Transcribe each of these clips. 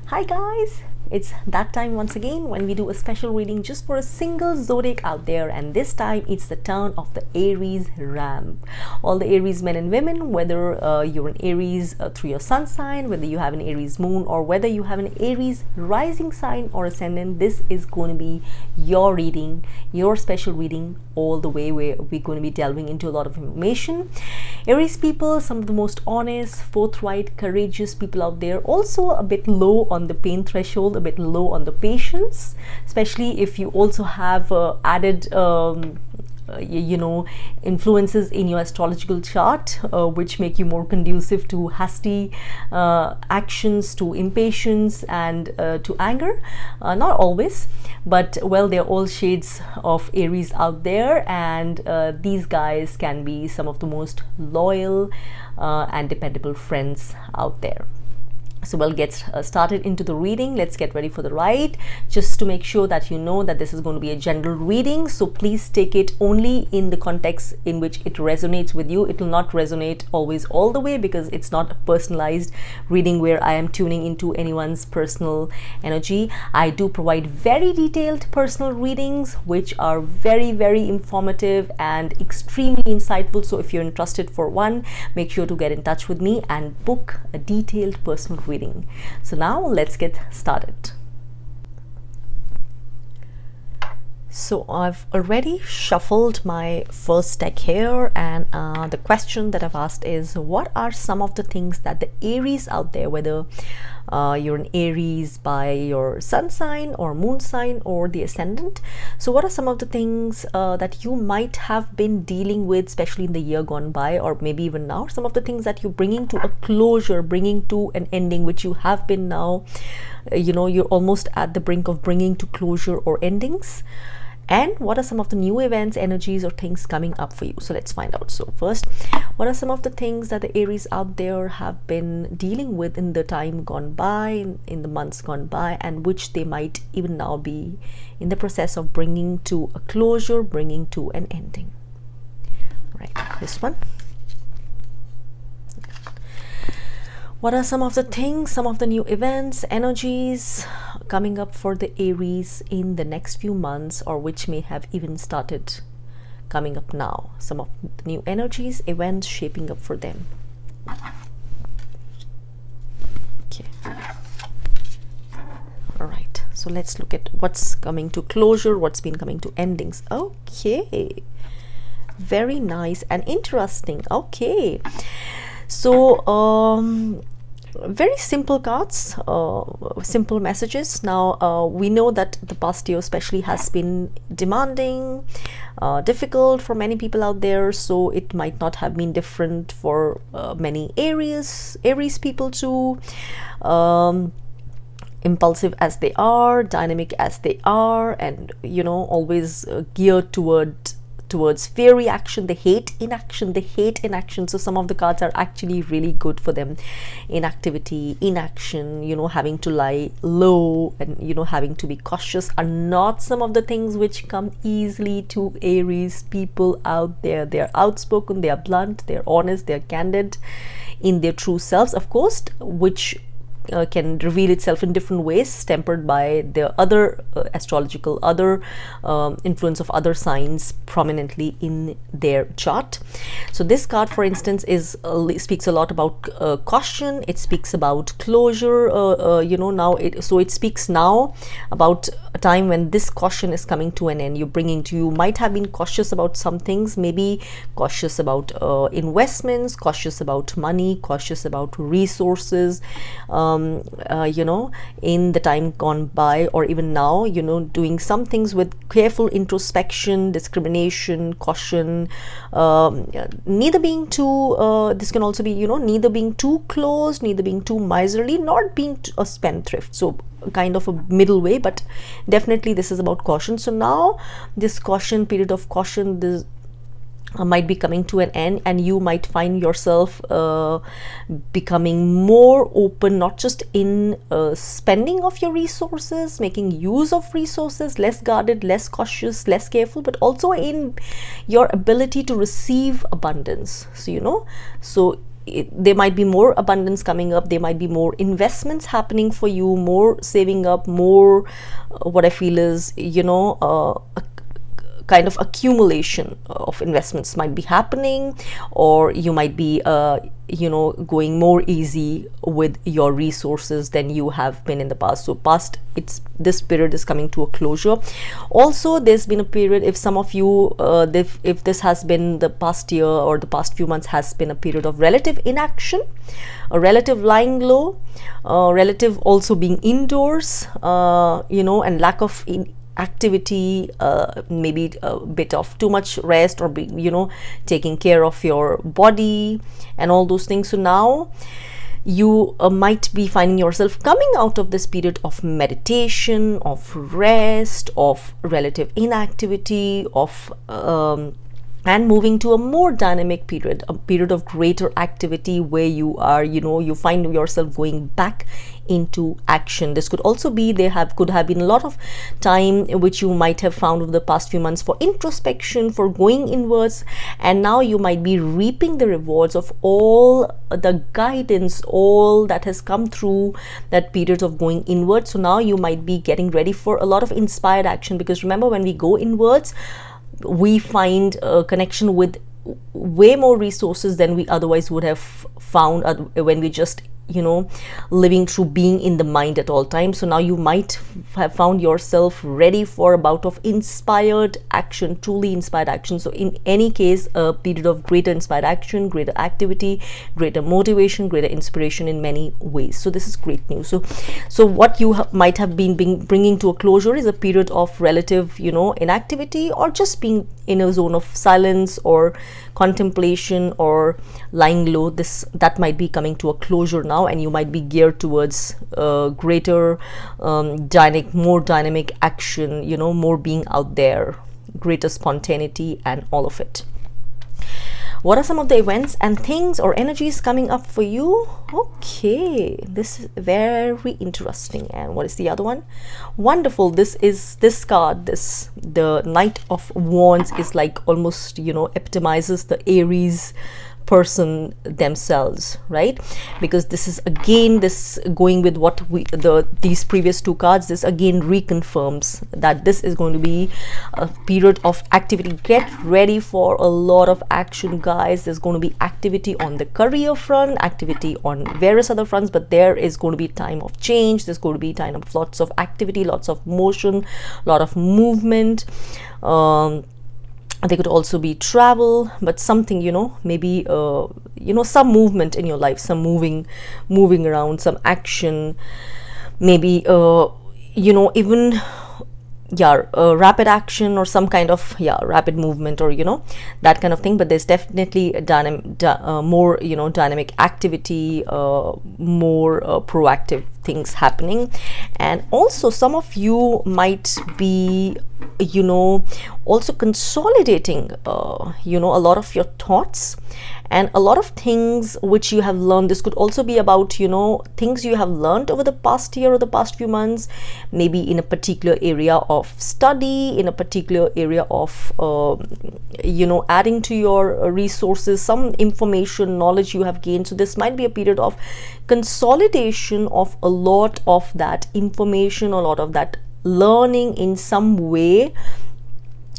Hi guys, it's that time once again when we do a special reading just for a single zodiac out there, and this time it's the turn of the Aries ramp. All the Aries men and women, whether you're an Aries through your sun sign, whether you have an Aries moon, or whether you have an Aries rising sign or ascendant, this is going to be your reading, your special reading all the way, where we're going to be delving into a lot of information. Aries people, some of the most honest, forthright, courageous people out there, also a bit low on the pain threshold, a bit low on the patience, especially if you also have added influences in your astrological chart, which make you more conducive to hasty actions, to impatience, and to anger. Not always, but well, they're all shades of Aries out there, and these guys can be some of the most loyal and dependable friends out there. So we'll get started into the reading. Let's get ready for the ride. Just to make sure that you know that this is going to be a general reading, so please take it only in the context in which it resonates with you. It will not resonate always all the way, because it's not a personalized reading where I am tuning into anyone's personal energy. I do provide very detailed personal readings which are very, very informative and extremely insightful. So if you're interested for one, make sure to get in touch with me and book a detailed personal reading. So now let's get started. So I've already shuffled my first deck here, and the question that I've asked is, what are some of the things that the Aries out there, whether you're an Aries by your sun sign or moon sign or the ascendant, so what are some of the things that you might have been dealing with, especially in the year gone by, or maybe even now, some of the things that you're bringing to a closure, bringing to an ending, which you have been now, you're almost at the brink of bringing to closure or endings. And what are some of the new events, energies, or things coming up for you? So let's find out. So first, what are some of the things that the Aries out there have been dealing with in the time gone by, in the months gone by, and which they might even now be in the process of bringing to a closure, bringing to an ending? Right, this one. What are some of the things, some of the new events, energies coming up for the Aries in the next few months, or which may have even started coming up now? Some of the new energies, events shaping up for them. Okay. All right. So let's look at what's coming to closure, what's been coming to endings. Okay. Very nice and interesting. Okay. So, very simple cards, simple messages. Now we know that the past year especially has been demanding, difficult for many people out there, so it might not have been different for many Aries people too. Impulsive as they are, dynamic as they are, and always geared towards fiery action. They hate inaction. So some of the cards are actually really good for them. Inactivity, inaction, having to lie low, and having to be cautious are not some of the things which come easily to Aries people out there. They're outspoken, they are blunt, they're honest, they're candid in their true selves, of course, which can reveal itself in different ways, tempered by the other astrological, other influence of other signs prominently in their chart. So this card, for instance, speaks a lot about caution. It speaks about closure. It speaks now about a time when this caution is coming to an end. You might have been cautious about some things, maybe cautious about investments, cautious about money, cautious about resources. In the time gone by, or even now, doing some things with careful introspection, discrimination, caution, neither being too, this can also be, neither being too close, neither being too miserly, not being a spendthrift. So kind of a middle way, but definitely this is about caution. So now this period of caution, this might be coming to an end, and you might find yourself becoming more open, not just in spending of your resources, making use of resources, less guarded, less cautious, less careful, but also in your ability to receive abundance. So there might be more abundance coming up, there might be more investments happening for you, more saving up, more what I feel is, you know, a kind of accumulation of investments might be happening, or you might be you know, going more easy with your resources than you have been in the past. So past, it's, this period is coming to a closure. Also, there's been a period, if some of you if this has been the past year or the past few months, has been a period of relative inaction, a relative lying low, relative also being indoors, you know, and lack of activity, maybe a bit of too much rest, or be, you know, taking care of your body and all those things. So now you might be finding yourself coming out of this period of meditation, of rest, of relative inactivity, of and moving to a more dynamic period, a period of greater activity, where you are, you know, you find yourself going back into action. This could also be, could have been a lot of time which you might have found over the past few months for introspection, for going inwards, and now you might be reaping the rewards of all the guidance, all that has come through that period of going inwards. So now you might be getting ready for a lot of inspired action, because remember, when we go inwards, we find a connection with way more resources than we otherwise would have found when we just, you know, living through being in the mind at all times. So now you might have found yourself ready for a bout of inspired action, truly inspired action. So in any case, a period of greater inspired action, greater activity, greater motivation, greater inspiration in many ways. So this is great news. So what you might have been bringing to a closure is a period of relative, you know, inactivity, or just being in a zone of silence or contemplation or lying low. That might be coming to a closure now, and you might be geared towards greater more dynamic action, you know, more being out there, greater spontaneity and all of it. What are some of the events and things or energies coming up for you? Okay, this is very interesting. And what is the other one? Wonderful. This card, the Knight of Wands, is like almost, you know, epitomizes the Aries person themselves, right? Because this is again, this going with what these previous two cards, this again reconfirms that this is going to be a period of activity. Get ready for a lot of action, guys. There's going to be activity on the career front, activity on various other fronts, but there is going to be time of change. There's going to be time of lots of activity, lots of motion, a lot of movement. They could also be travel, but something, you know, maybe you know, some movement in your life, some moving around, some action, maybe you know, even rapid action, or some kind of rapid movement, or you know, that kind of thing. But there's definitely a more, you know, dynamic activity, more proactive things happening. And also some of you might be, you know, also consolidating you know, a lot of your thoughts and a lot of things which you have learned. This could also be about, you know, things you have learned over the past year or the past few months, maybe in a particular area of study, in a particular area of you know, adding to your resources, some information, knowledge you have gained. So this might be a period of consolidation of a lot of that information, a lot of that learning in some way,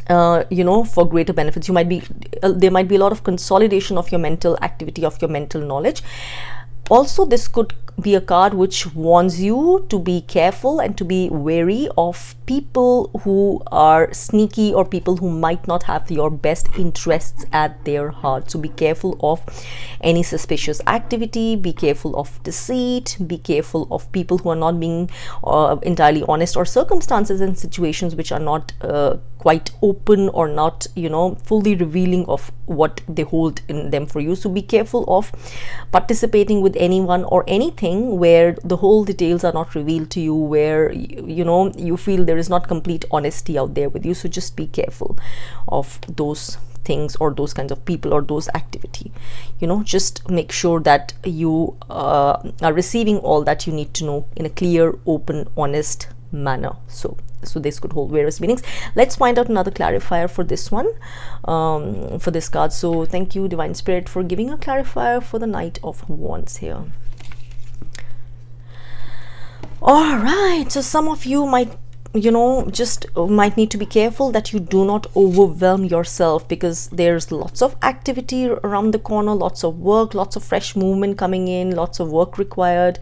you know, for greater benefits. You might be there might be a lot of consolidation of your mental activity, of your mental knowledge. Also, this could be a card which warns you to be careful and to be wary of people who are sneaky, or people who might not have your best interests at their heart. So be careful of any suspicious activity, be careful of deceit, be careful of people who are not being entirely honest, or circumstances and situations which are not quite open, or not, you know, fully revealing of what they hold in them for you. So be careful of participating with anyone or anything where the whole details are not revealed to you, where you know, you feel there is not complete honesty out there with you. So just be careful of those things, or those kinds of people, or those activity. You know, just make sure that you are receiving all that you need to know in a clear, open, honest manner. So so this could hold various meanings. Let's find out another clarifier for this one, for this card. So thank you, Divine Spirit, for giving a clarifier for the Knight of Wands here. All right, so some of you might, you know, just might need to be careful that you do not overwhelm yourself, because there's lots of activity around the corner, lots of work, lots of fresh movement coming in, lots of work required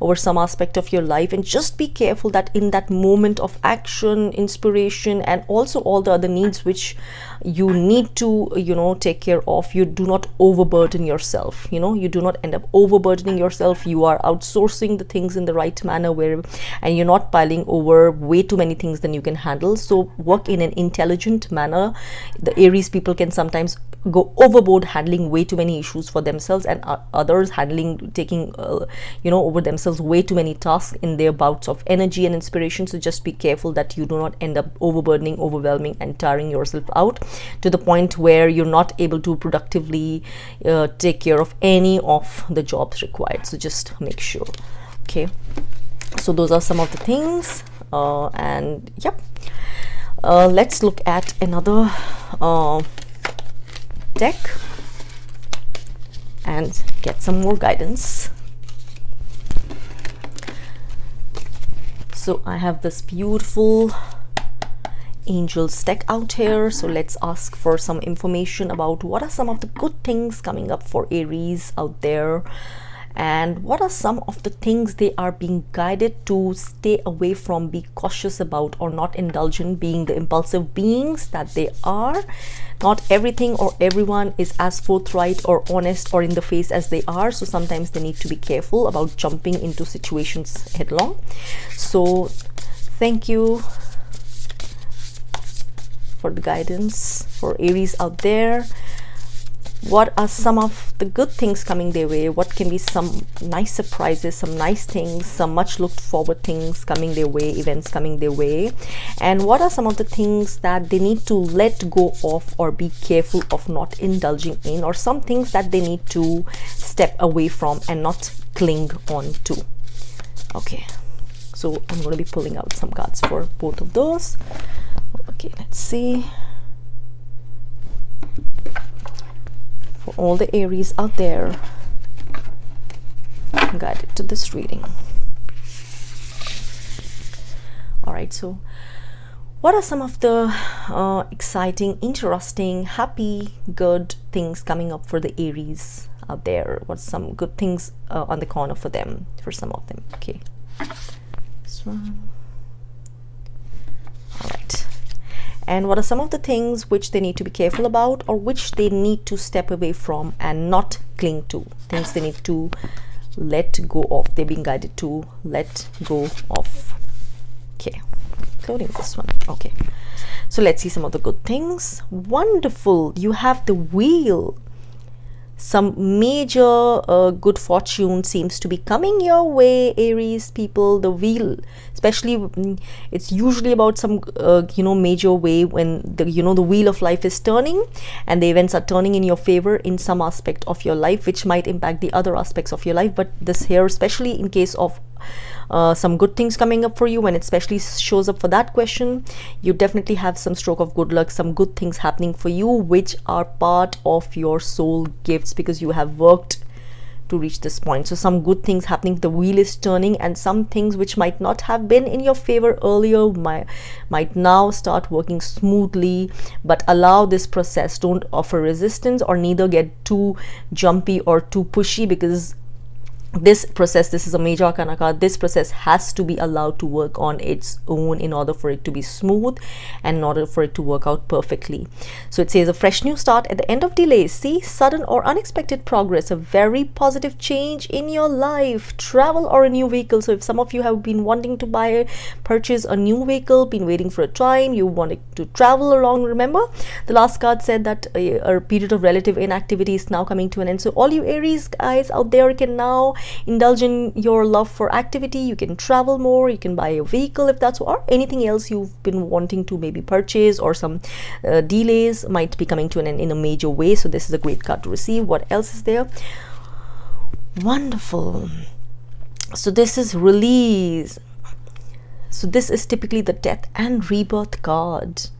over some aspect of your life. And just be careful that in that moment of action, inspiration, and also all the other needs which you need to, you know, take care of, you do not overburden yourself. You know, you do not end up overburdening yourself. You are outsourcing the things in the right manner, where, and you're not piling over way too many things than you can handle. So work in an intelligent manner. The Aries people can sometimes go overboard, handling way too many issues for themselves, and others taking you know, over themselves way too many tasks in their bouts of energy and inspiration. So just be careful that you do not end up overburdening, overwhelming, and tiring yourself out to the point where you're not able to productively take care of any of the jobs required. So just make sure. Okay, so those are some of the things, and yep, let's look at another deck and get some more guidance. So I have this beautiful Angels deck out here. So let's ask for some information about what are some of the good things coming up for Aries out there, and what are some of the things they are being guided to stay away from, be cautious about, or not indulge in, being the impulsive beings that they are. Not everything or everyone is as forthright or honest or in the face as they are, so sometimes they need to be careful about jumping into situations headlong. So thank you for the guidance for Aries out there. What are some of the good things coming their way? What can be some nice surprises, some nice things, some much looked forward things coming their way, events coming their way? And what are some of the things that they need to let go of or be careful of not indulging in, or some things that they need to step away from and not cling on to? Okay, so I'm going to be pulling out some cards for both of those. Okay, let's see. For all the Aries out there, I'm guided to this reading. All right, so what are some of the exciting, interesting, happy, good things coming up for the Aries out there? What's some good things on the corner for them, for some of them? Okay, this one. All right. And what are some of the things which they need to be careful about, or which they need to step away from and not cling to? Things they need to let go of. They're being guided to let go of. Okay, including this one. Okay, so let's see some of the good things. Wonderful. You have the Wheel. Some major good fortune seems to be coming your way, Aries people. The Wheel, especially, it's usually about some you know, major way, when the, you know, the wheel of life is turning and the events are turning in your favor in some aspect of your life, which might impact the other aspects of your life. But this here, especially in case of some good things coming up for you, when it especially shows up for that question, you definitely have some stroke of good luck, some good things happening for you, which are part of your soul gifts, because you have worked to reach this point. So some good things happening, the wheel is turning, and some things which might not have been in your favor earlier might now start working smoothly. But allow this process, don't offer resistance, or neither get too jumpy or too pushy, because this process, this is a major arcana card, this process has to be allowed to work on its own in order for it to be smooth and in order for it to work out perfectly. So it says a fresh new start at the end of delays. See, sudden or unexpected progress, a very positive change in your life, travel or a new vehicle. So if some of you have been wanting to purchase a new vehicle, been waiting for a time, you wanted to travel along, remember the last card said that a period of relative inactivity is now coming to an end. So all you Aries guys out there can now indulge in your love for activity. You can travel more, you can buy a vehicle if that's, or anything else you've been wanting to maybe purchase, or some delays might be coming to an end in a major way. So this is a great card to receive. What else is there? Wonderful. So this is release. So this is typically the death and rebirth card.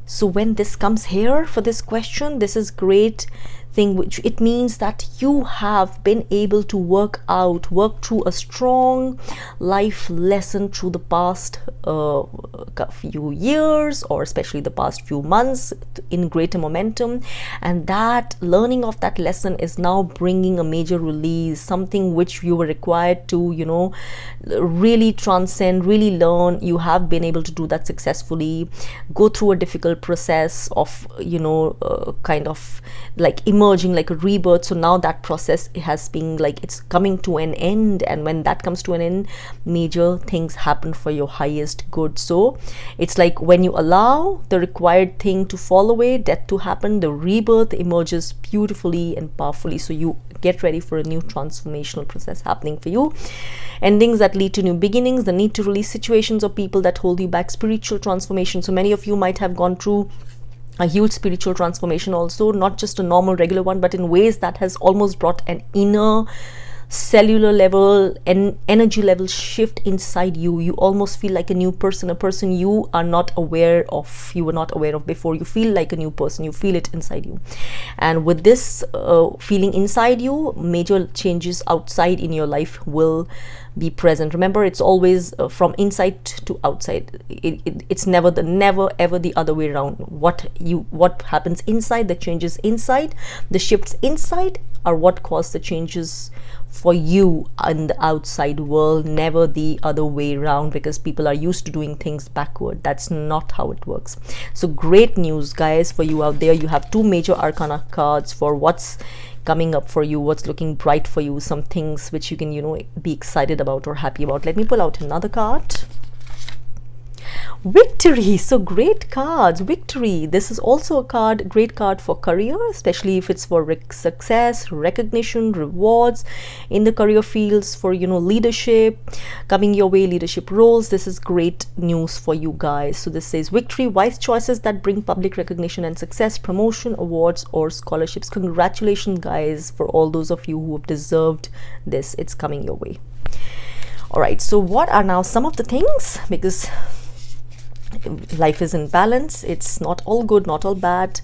So when this comes here for this question, this is great thing, which it means that you have been able to work through a strong life lesson through the past few years, or especially the past few months, in greater momentum, and that learning of that lesson is now bringing a major release, something which you were required to, you know, really transcend, really learn. You have been able to do that successfully, go through a difficult process of, you know, kind of like emerging, like a rebirth. So now that process has been like, it's coming to an end, and when that comes to an end, major things happen for your highest good. So it's like when you allow the required thing to fall away, death to happen, the rebirth emerges beautifully and powerfully. So you get ready for a new transformational process happening for you. Endings that lead to new beginnings, the need to release situations or people that hold you back, spiritual transformation. So many of you might have gone through a huge spiritual transformation also, not just a normal regular one, but in ways that has almost brought an inner cellular level and energy level shift inside you. You almost feel like a new person, a person you are not aware of, you were not aware of before. You feel like a new person, you feel it inside you. And with this feeling inside you, major changes outside in your life will be present. Remember, it's always from inside to outside. It's never ever the other way around. What happens inside, the changes inside, the shifts inside are what cause the changes for you in the outside world, never the other way around, because people are used to doing things backward. That's not how it works. So great news, guys, for you out there. You have two major arcana cards for what's coming up for you, what's looking bright for you, some things which you can, you know, be excited about or happy about. Let me pull out another card. Victory. So great cards. Victory. This is also a card, great card for career, especially if it's for success, recognition, rewards in the career fields, for, you know, leadership coming your way, leadership roles. This is great news for you guys. So this says victory, wise choices that bring public recognition and success, promotion, awards, or scholarships. Congratulations, guys, for all those of you who have deserved this. It's coming your way. All right, so what are now some of the things, because life is in balance, it's not all good, not all bad,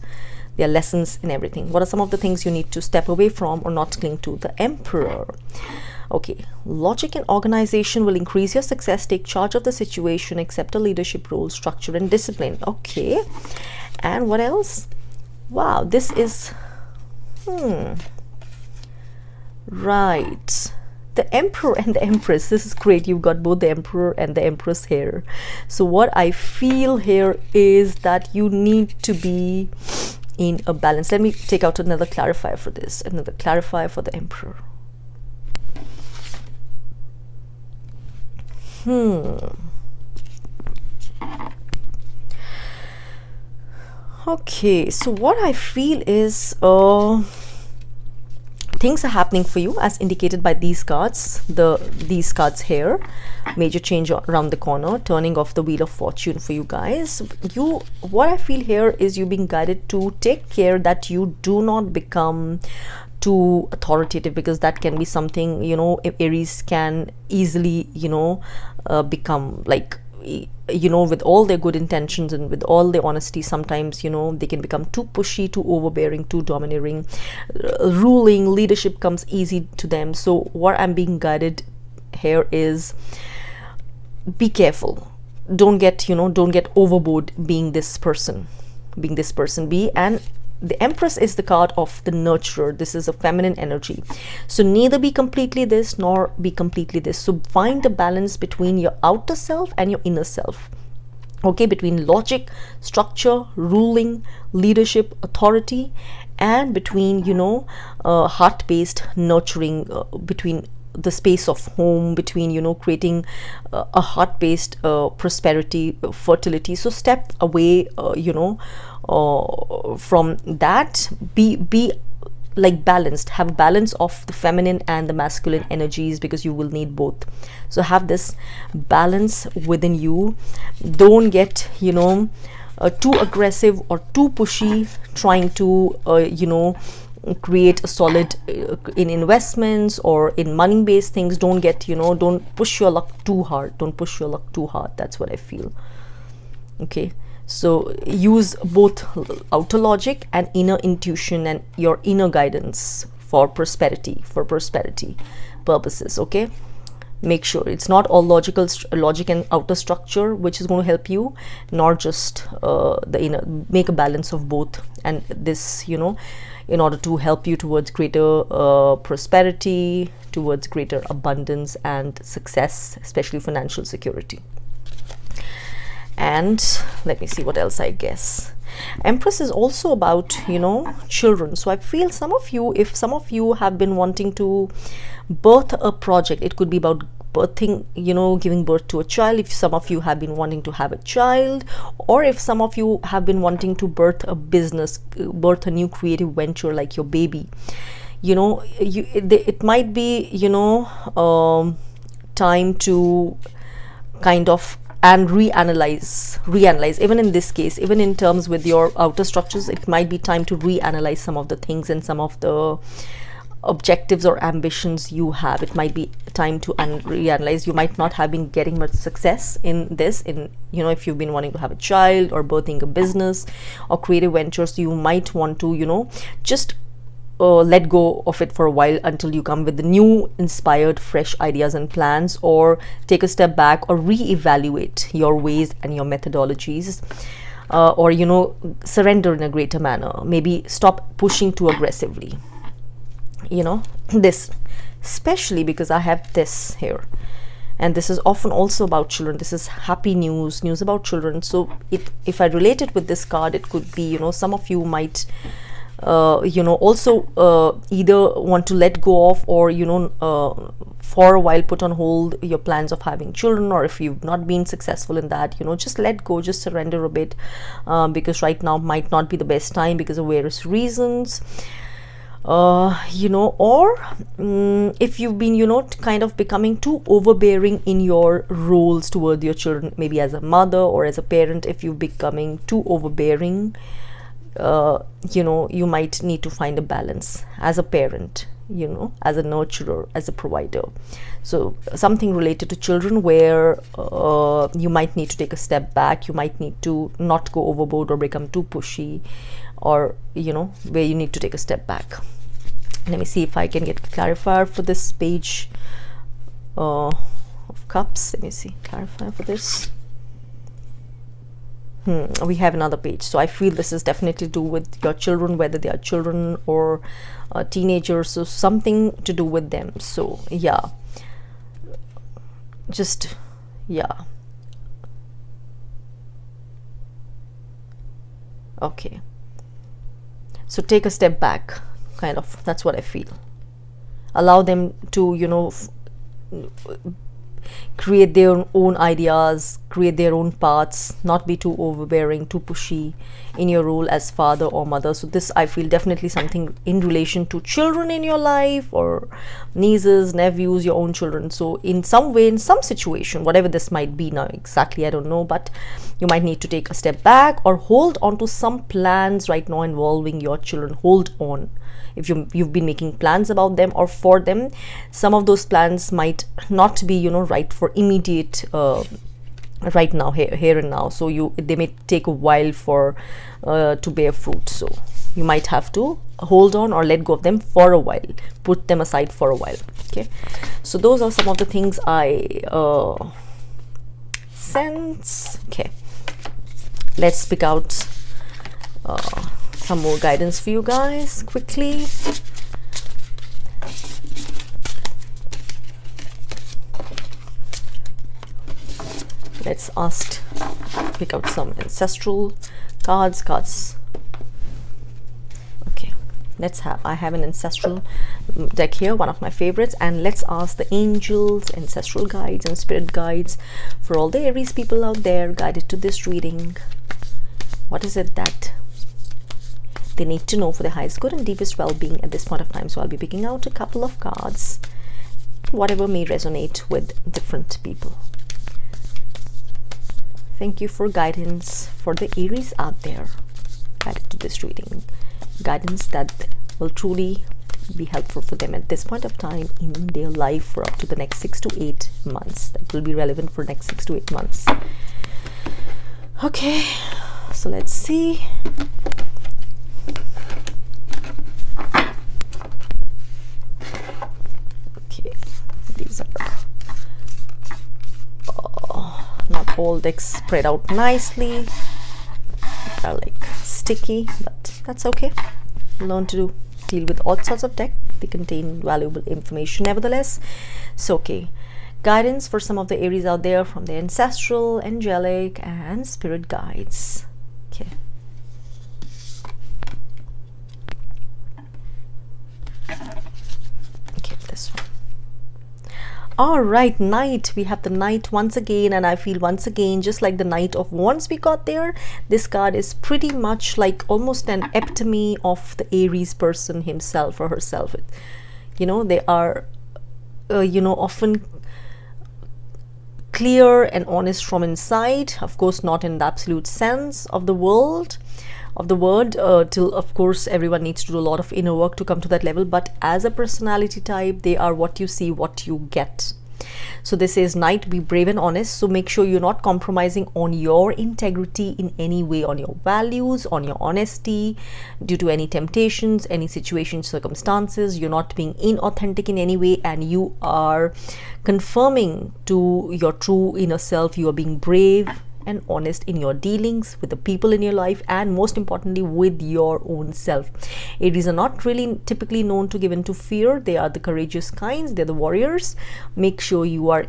there are lessons in everything. What are some of the things you need to step away from or not cling to? The Emperor. Okay, logic and organization will increase your success. Take charge of the situation, accept a leadership role, structure and discipline. Okay, and what else? Wow, this is right, the Emperor and the Empress. This is great. You've got both the Emperor and the Empress here. So what I feel here is that you need to be in a balance. Let me take out another clarifier for this, another clarifier for the Emperor. Okay, so what I feel is things are happening for you as indicated by these cards, these cards here. Major change around the corner, turning off the wheel of fortune for you guys. What I feel here is you being guided to take care that you do not become too authoritative, because that can be something, you know, Aries can easily, you know, become like, you know, with all their good intentions and with all their honesty, sometimes, you know, they can become too pushy, too overbearing, too domineering. Ruling, leadership comes easy to them. So what I'm being guided here is be careful. Don't get, you know, don't get overboard being this person. And the Empress is the card of the nurturer. This is a feminine energy. So neither be completely this nor be completely this. So find the balance between your outer self and your inner self. Okay, between logic, structure, ruling, leadership, authority, and between, you know, heart-based nurturing, between the space of home, between, you know, creating a heart-based prosperity, fertility. So step away, you know, from that. Be like balanced, have balance of the feminine and the masculine energies, because you will need both. So have this balance within you. Don't get, you know, too aggressive or too pushy, trying to you know, create a solid in investments or in money based things. Don't get, you know, don't push your luck too hard. Don't push your luck too hard. That's what I feel. Okay, so use both outer logic and inner intuition and your inner guidance for prosperity purposes. Okay, make sure it's not all logic and outer structure which is going to help you, nor just the inner. Make a balance of both, and this, you know, in order to help you towards greater prosperity, towards greater abundance and success, especially financial security. And let me see what else. I guess Empress is also about, you know, children. So I feel some of you, if some of you have been wanting to birth a project, it could be about birthing, you know, giving birth to a child. If some of you have been wanting to have a child, or if some of you have been wanting to birth a business, birth a new creative venture like your baby, you know, it might be, you know, time to kind of and reanalyze. Even in this case, even in terms with your outer structures, it might be time to reanalyze some of the things and some of the objectives or ambitions you have. It might be time to reanalyze. You might not have been getting much success in this, in, you know, if you've been wanting to have a child or birthing a business or creative ventures, you might want to, you know, just let go of it for a while until you come with the new inspired fresh ideas and plans, or take a step back or reevaluate your ways and your methodologies, or, you know, surrender in a greater manner. Maybe stop pushing too aggressively, you know, this, especially because I have this here, and this is often also about children. This is happy news about children. So if I relate it with this card, it could be, you know, some of you might you know, also either want to let go of, or, you know, for a while put on hold your plans of having children, or if you've not been successful in that, you know, just let go, just surrender a bit, because right now might not be the best time because of various reasons, you know, or if you've been, you know, kind of becoming too overbearing in your roles toward your children, maybe as a mother or as a parent. If you're becoming too overbearing, you know, you might need to find a balance as a parent, you know, as a nurturer, as a provider. So something related to children where you might need to take a step back. You might need to not go overboard or become too pushy, or, you know, where you need to take a step back. Let me see if I can get clarifier for this page of cups. Let me see, clarifier for this. We have another page. So I feel this is definitely to do with your children, whether they are children or teenagers, so something to do with them. So yeah, just, yeah, okay, so take a step back, kind of. That's what I feel. Allow them to, you know, create their own ideas, create their own paths, not be too overbearing, too pushy in your role as father or mother. So this, I feel, definitely something in relation to children in your life, or nieces, nephews, your own children. So in some way, in some situation, whatever this might be now exactly, I don't know, but you might need to take a step back or hold on to some plans right now involving your children. Hold on. If you've been making plans about them or for them, some of those plans might not be, you know, right for immediate right now, here and now. So they may take a while for to bear fruit. So you might have to hold on or let go of them for a while, put them aside for a while. Okay, so those are some of the things I sense. Okay, let's pick out some more guidance for you guys quickly. Let's pick out some ancestral cards. Okay, I have an ancestral deck here, one of my favorites, and let's ask the angels, ancestral guides and spirit guides for all the Aries people out there guided to this reading. What is it that they need to know for their highest good and deepest well-being at this point of time? So I'll be picking out a couple of cards, whatever may resonate with different people. Thank you for guidance for the Aries out there guided to this reading. Guidance that will truly be helpful for them at this point of time in their life for up to the next 6 to 8 months. That will be relevant for next 6 to 8 months. Okay, so let's see. Okay, these are not all decks spread out nicely. Are like sticky, but that's okay. Learn to deal with all sorts of deck. They contain valuable information nevertheless. So okay, guidance for some of the Aries out there from the ancestral, angelic, and spirit guides. Okay. Okay, this one. All right, Knight. We have the Knight once again, and I feel once again, just like the Knight of Wands we got there, this card is pretty much like almost an epitome of the Aries person himself or herself. You know, they are, you know, often clear and honest from inside. Of course, not in the absolute sense of the word, till of course everyone needs to do a lot of inner work to come to that level, but as a personality type, they are what you see, what you get. So this is Knight, be brave and honest. So make sure you're not compromising on your integrity in any way, on your values, on your honesty, due to any temptations, any situation, circumstances. You're not being inauthentic in any way, and you are confirming to your true inner self. You are being brave and honest in your dealings with the people in your life, and most importantly with your own self. Aries are not really typically known to give into fear. They are the courageous kinds. They're the warriors. Make sure you are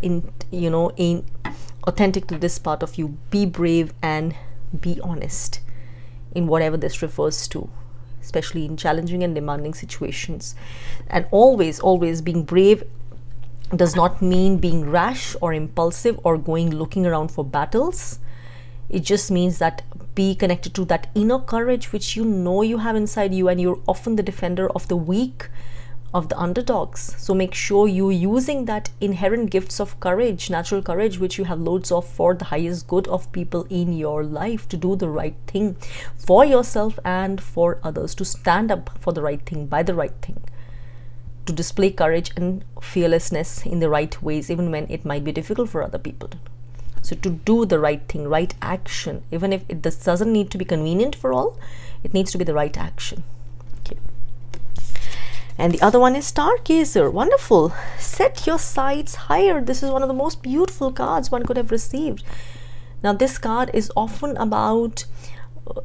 authentic to this part of you. Be brave and be honest in whatever this refers to, especially in challenging and demanding situations. And always being brave does not mean being rash or impulsive or looking around for battles. It just means that be connected to that inner courage which you know you have inside you, and you're often the defender of the weak, of the underdogs. So make sure you're using that inherent gifts of courage, natural courage, which you have loads of, for the highest good of people in your life, to do the right thing for yourself and for others, to stand up for the right thing, by the right thing, to display courage and fearlessness in the right ways, even when it might be difficult for other people. So to do the right thing, right action, even if this doesn't need to be convenient for all, it needs to be the right action. Okay. And the other one is Stargazer. Wonderful. Set your sights higher. This is one of the most beautiful cards one could have received. Now this card is often about,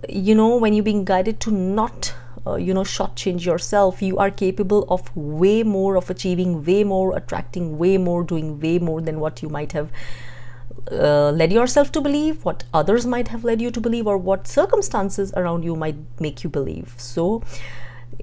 when you're being guided to not shortchange yourself. You are capable of way more, of achieving way more, attracting way more, doing way more than what you might have led yourself to believe, what others might have led you to believe, or what circumstances around you might make you believe. So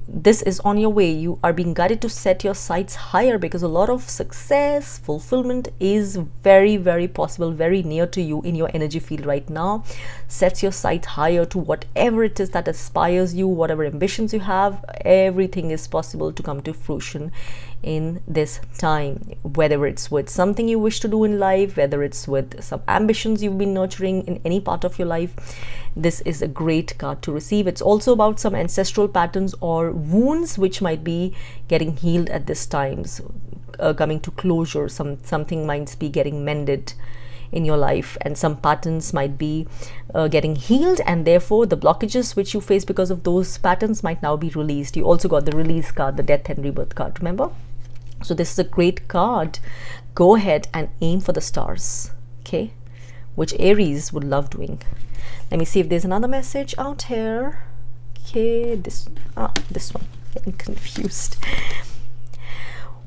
this is on your way. You are being guided to set your sights higher, because a lot of success, fulfillment is very, very possible, very near to you in your energy field right now. Sets your sights higher to whatever it is that aspires you, whatever ambitions you have. Everything is possible to come to fruition in this time, whether it's with something you wish to do in life, whether it's with some ambitions you've been nurturing in any part of your life. This is a great card to receive. It's also about some ancestral patterns or wounds which might be getting healed at this time, coming to closure. Something might be getting mended in your life, and some patterns might be getting healed, and therefore the blockages which you face because of those patterns might now be released. You also got the release card, the death and rebirth card, remember? So this is a great card. Go ahead and aim for the stars, okay, which Aries would love doing. Let me see if there's another message out here. Okay, this one, getting confused.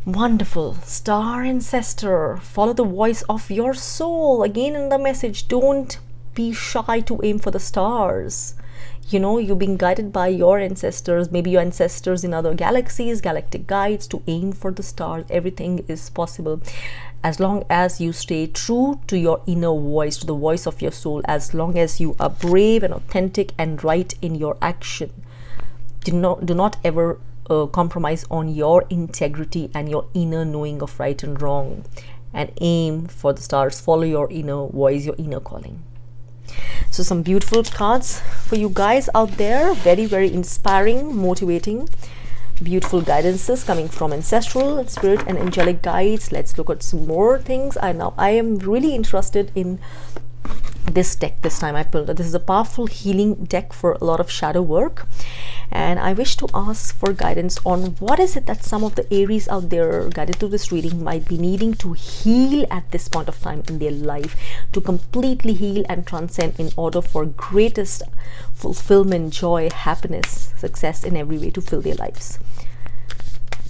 Wonderful. Star ancestor, follow the voice of your soul. Again in the message, don't be shy to aim for the stars. You're being guided by your ancestors, maybe your ancestors in other galaxies, galactic guides, to aim for the stars. Everything is possible as long as you stay true to your inner voice, to the voice of your soul, as long as you are brave and authentic and right in your action. Do not ever compromise on your integrity and your inner knowing of right and wrong, and aim for the stars. Follow your inner voice, your inner calling. So some beautiful cards for you guys out there, very, very inspiring, motivating, beautiful guidances coming from ancestral spirit and angelic guides. Let's look at some more things. I am really interested in this deck this time. I pulled this is a powerful healing deck for a lot of shadow work, and I wish to ask for guidance on what is it that some of the Aries out there guided through this reading might be needing to heal at this point of time in their life, to completely heal and transcend in order for greatest fulfillment, joy, happiness, success in every way to fill their lives.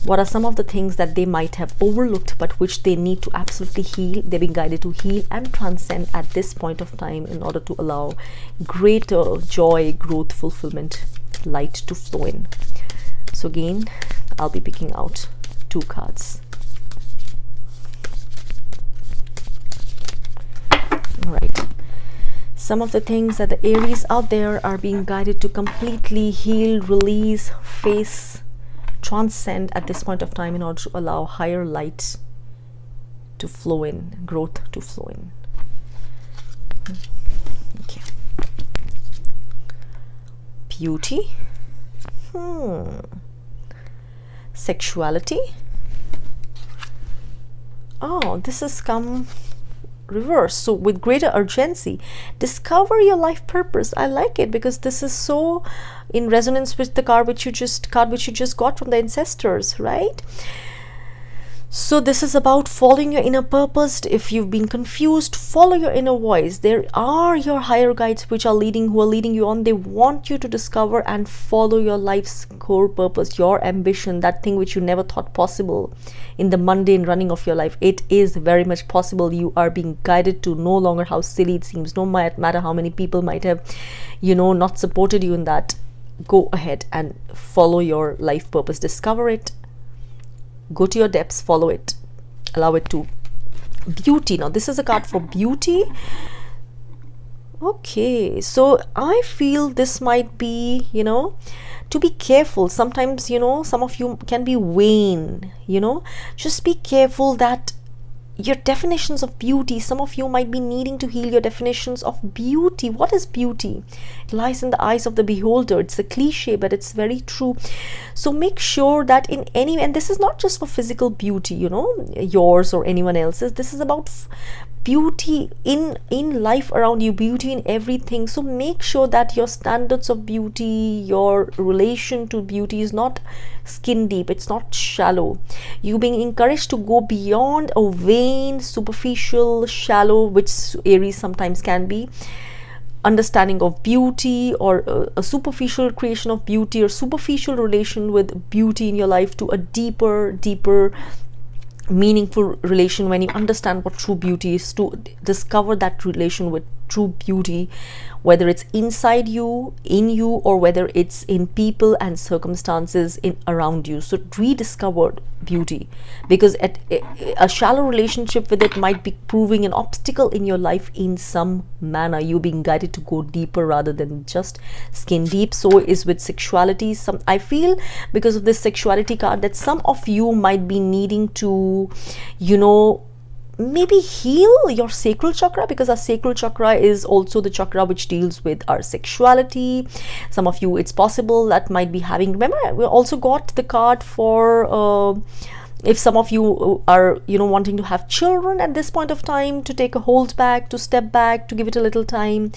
What are some of the things that they might have overlooked but which they need to absolutely heal? They're being guided to heal and transcend at this point of time in order to allow greater joy, growth, fulfillment, light to flow in. So again, I'll be picking out 2 cards. All right. Some of the things that the Aries out there are being guided to completely heal, release, face, transcend at this point of time in order to allow higher light to flow in, growth to flow in. Okay. Beauty. Sexuality. Oh, this has come reverse. So with greater urgency, discover your life purpose. I like it because this is so in resonance with the card which you just got from the ancestors, right? So this is about following your inner purpose. If you've been confused, follow your inner voice. There are your higher guides who are leading you on. They want you to discover and follow your life's core purpose, your ambition, that thing which you never thought possible in the mundane running of your life. It is very much possible. You are being guided to no longer how silly it seems, no matter how many people might have, not supported you in that. Go ahead and follow your life purpose. Discover it. Go to your depths, follow it, allow it to. Beauty. Now this is a card for beauty. Okay, so I feel this might be, to be careful. Sometimes, some of you can be vain, just be careful that your definitions of beauty, some of you might be needing to heal your definitions of beauty. What is beauty? It lies in the eyes of the beholder. It's a cliche, but it's very true. So make sure that and this is not just for physical beauty, yours or anyone else's. This is about beauty in life around you, beauty in everything. So make sure that your standards of beauty, your relation to beauty is not skin deep, it's not shallow. You being encouraged to go beyond a vain, superficial, shallow, which Aries sometimes can be, understanding of beauty, or a superficial creation of beauty, or superficial relation with beauty in your life, to a deeper meaningful relation. When you understand what true beauty is, to discover that relation with true beauty, whether it's inside you, in you, or whether it's in people and circumstances around you. So rediscover beauty, because a shallow relationship with it might be proving an obstacle in your life in some manner. You're being guided to go deeper rather than just skin deep. So is with sexuality. I feel because of this sexuality card that some of you might be needing to, maybe heal your sacral chakra, because our sacral chakra is also the chakra which deals with our sexuality. Some of you, it's possible that might be having, remember we also got the card for if some of you are wanting to have children at this point of time, to take a hold back, to step back, to give it a little time.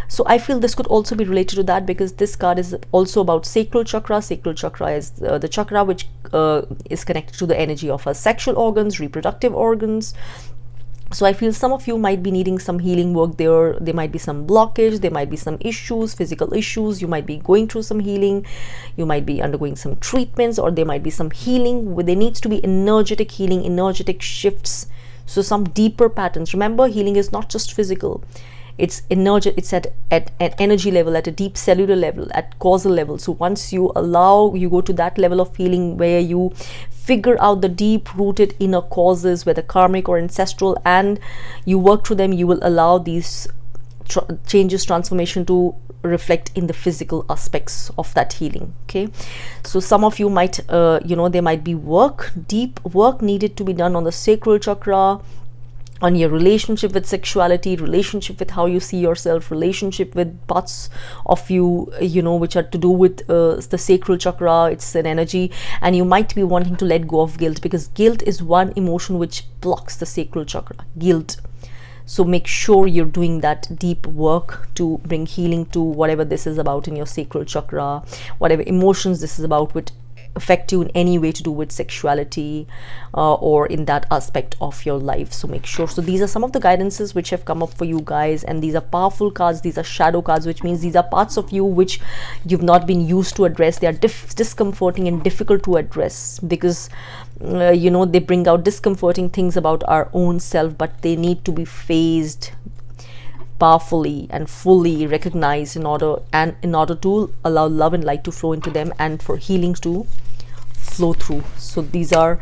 So I feel this could also be related to that, because this card is also about sacral chakra. Sacral chakra is the chakra which is connected to the energy of our sexual organs, reproductive organs. So I feel some of you might be needing some healing work there. There might be some blockage, there might be some issues, physical issues. You might be going through some healing, you might be undergoing some treatments, or there might be some healing where there needs to be energetic healing, energetic shifts. So some deeper patterns. Remember, healing is not just physical. It's energy. It's at an energy level, at a deep cellular level, at causal level. So once you go to that level of healing where you figure out the deep rooted inner causes, whether karmic or ancestral, and you work through them, you will allow these changes, transformation to reflect in the physical aspects of that healing. Okay, so some of you might there might be deep work needed to be done on the sacral chakra, on your relationship with sexuality, relationship with how you see yourself, relationship with parts of you, which are to do with the sacral chakra. It's an energy, and you might be wanting to let go of guilt, because guilt is one emotion which blocks the sacral chakra, guilt. So make sure you're doing that deep work to bring healing to whatever this is about in your sacral chakra, whatever emotions this is about, which affect you in any way to do with sexuality or in that aspect of your life. So make sure. So these are some of the guidances which have come up for you guys, and these are powerful cards. These are shadow cards, which means these are parts of you which you've not been used to address. They are discomforting and difficult to address, because they bring out discomforting things about our own self, but they need to be faced powerfully and fully recognized in order to allow love and light to flow into them, and for healings to flow through. So these are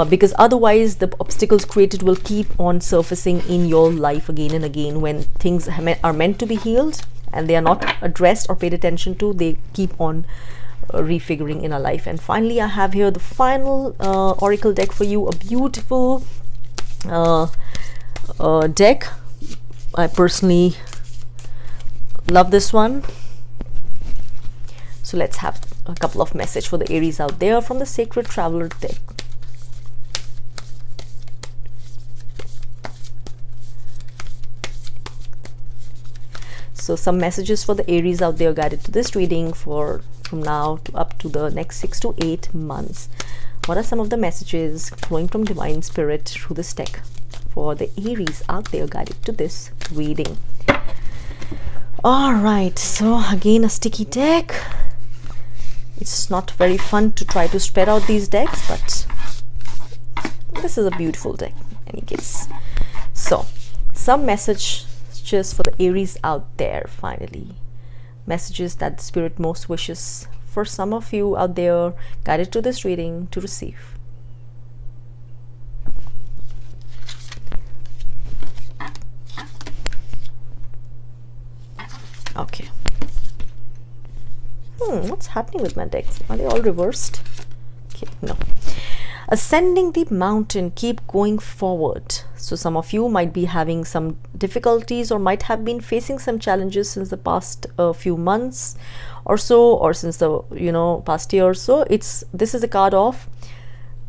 because otherwise the obstacles created will keep on surfacing in your life again and again. When things are meant to be healed and they are not addressed or paid attention to, they keep on refiguring in our life. And finally, I have here the final oracle deck for you, a beautiful deck. I personally love this one. So let's have a couple of messages for the Aries out there from the Sacred Traveler deck. So some messages for the Aries out there guided to this reading from now to up to the next 6 to 8 months. What are some of the messages flowing from Divine Spirit through this deck for the Aries out there guided to this reading? All right, so again, a sticky deck. It's not very fun to try to spread out these decks, but this is a beautiful deck in any case. So some messages for the Aries out there, finally. Messages that the Spirit most wishes for some of you out there guided to this reading to receive. Okay. What's happening with my decks? Are they all reversed? Okay, no. Ascending the mountain, keep going forward. So some of you might be having some difficulties or might have been facing some challenges since the past few months or so, or since the past year or so. This is a card of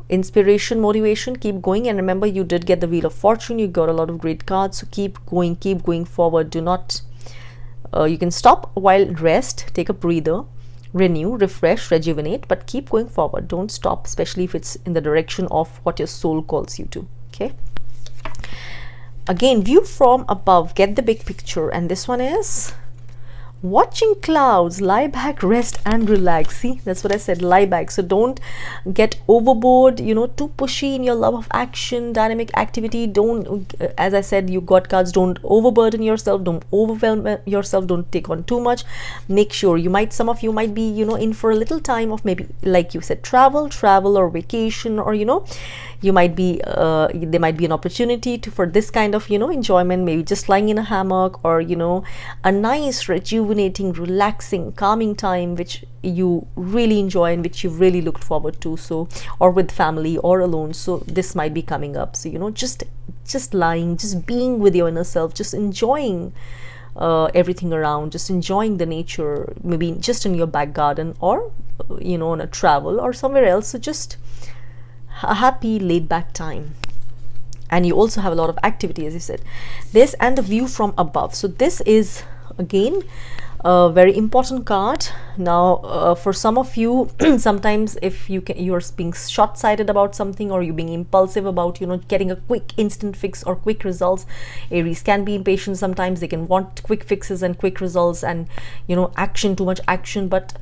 inspiration, motivation. Keep going, and remember, you did get the Wheel of Fortune. You got a lot of great cards, so keep going forward. Do not you can stop while rest, take a breather, renew, refresh, rejuvenate, but keep going forward. Don't stop, especially if it's in the direction of what your soul calls you to. Okay, again, view from above, get the big picture, and this one is watching clouds, lie back, rest and relax. See, that's what I said, lie back. So don't get overboard, too pushy in your love of action, dynamic activity. Don't, as I said, you got cards, don't overburden yourself, don't overwhelm yourself, don't take on too much. Make sure some of you might be in for a little time of, maybe like you said, travel or vacation, or you might be there might be an opportunity for this kind of enjoyment, maybe just lying in a hammock, or a nice rejuvenating, relaxing, calming time which you really enjoy and which you've really looked forward to, so, or with family or alone. So this might be coming up. So just lying, just being with your inner self, just enjoying everything around, just enjoying the nature, maybe just in your back garden, or on a travel or somewhere else. So just a happy laid back time. And you also have a lot of activity, as you said, this and the view from above. So this is again a very important card. Now for some of you, sometimes if you're being short-sighted about something, or you're being impulsive about getting a quick instant fix or quick results. Aries can be impatient sometimes. They can want quick fixes and quick results, and action, too much action, but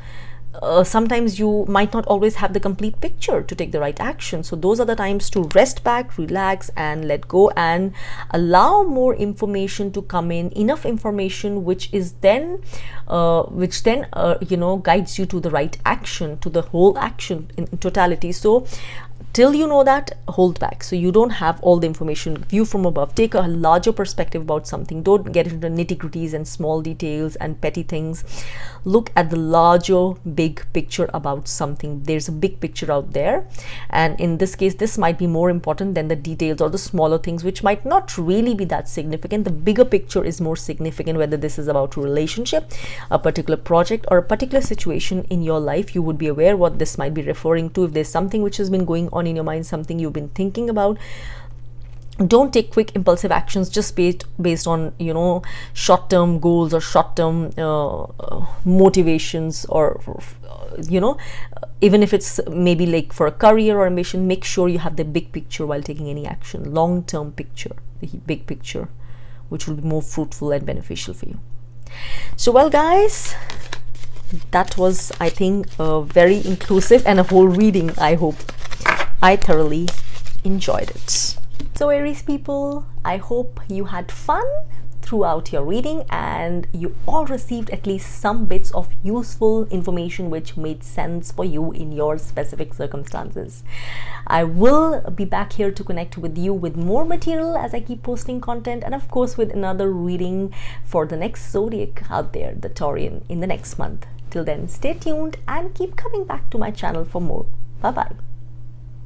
sometimes you might not always have the complete picture to take the right action. So those are the times to rest back, relax, and let go, and allow more information to come in, enough information which then guides you to the right action, to the whole action in totality. So Till you know that, hold back. So you don't have all the information. View from above. Take a larger perspective about something. Don't get into nitty-gritties and small details and petty things. Look at the larger big picture about something. There's a big picture out there, and in this case this might be more important than the details or the smaller things, which might not really be that significant. The bigger picture is more significant. Whether this is about a relationship, a particular project, or a particular situation in your life, you would be aware what this might be referring to. If there's something which has been going on in your mind, something you've been thinking about, don't take quick impulsive actions just based on, you know, short-term goals or short-term motivations, or you know, even if it's maybe like for a career or ambition. Make sure you have the big picture while taking any action. Long-term picture, the big picture, which will be more fruitful and beneficial for you. So well guys, that was, I think, very inclusive and a whole reading. I hope I thoroughly enjoyed it. So Aries people, I hope you had fun throughout your reading and you all received at least some bits of useful information which made sense for you in your specific circumstances. I will be back here to connect with you with more material as I keep posting content, and of course with another reading for the next zodiac out there, the Taurian, in the next month. Till then, stay tuned and keep coming back to my channel for more. Bye bye.